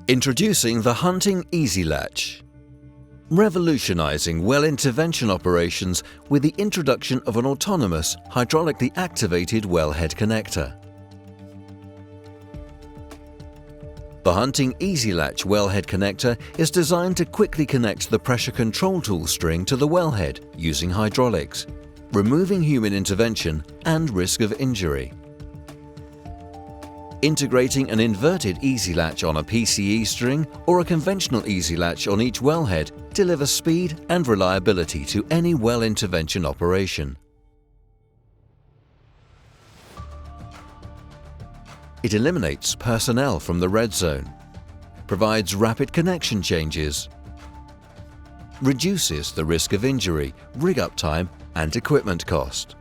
Introducing the Hunting Ezi-Latch. Revolutionizing well intervention operations with the introduction of an autonomous, hydraulically activated wellhead connector. The Hunting Ezi-Latch wellhead connector is designed to quickly connect the pressure control tool string to the wellhead using hydraulics, removing human intervention and risk of injury. Integrating an inverted Ezi-Latch on a PCE string or a conventional Ezi-Latch on each wellhead delivers speed and reliability to any well intervention operation. It eliminates personnel from the red zone, provides rapid connection changes, reduces the risk of injury, rig uptime and equipment cost.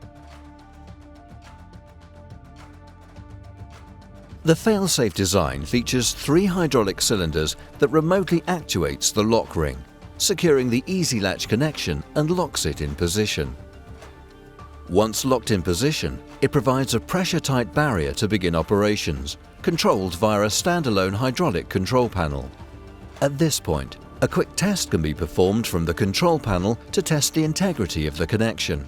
The failsafe design features 3 hydraulic cylinders that remotely actuates the lock ring, securing the Ezi-Latch connection and locks it in position. Once locked in position, it provides a pressure-tight barrier to begin operations, controlled via a standalone hydraulic control panel. At this point, a quick test can be performed from the control panel to test the integrity of the connection.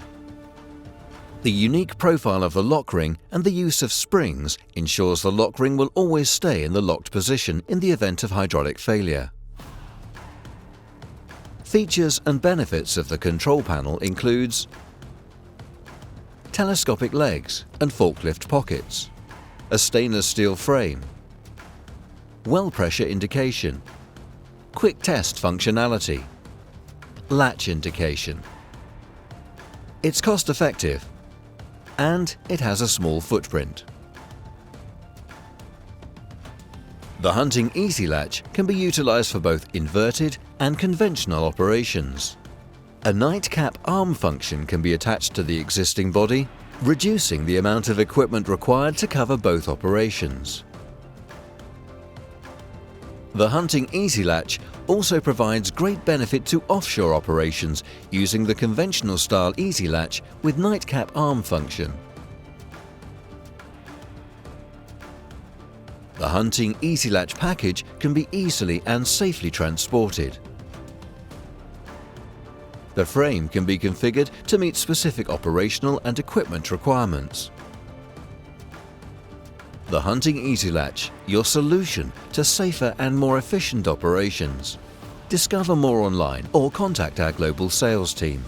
The unique profile of the lock ring and the use of springs ensures the lock ring will always stay in the locked position in the event of hydraulic failure. Features and benefits of the control panel includes telescopic legs and forklift pockets, a stainless steel frame, well pressure indication, quick test functionality, latch indication. It's cost effective and it has a small footprint. The Hunting Ezi-Latch can be utilized for both inverted and conventional operations. A nightcap arm function can be attached to the existing body, reducing the amount of equipment required to cover both operations. The Hunting Ezi-Latch also provides great benefit to offshore operations using the conventional style Ezi-Latch with nightcap arm function. The Hunting Ezi-Latch package can be easily and safely transported. The frame can be configured to meet specific operational and equipment requirements. The Hunting Ezi-Latch, your solution to safer and more efficient operations. Discover more online or contact our global sales team.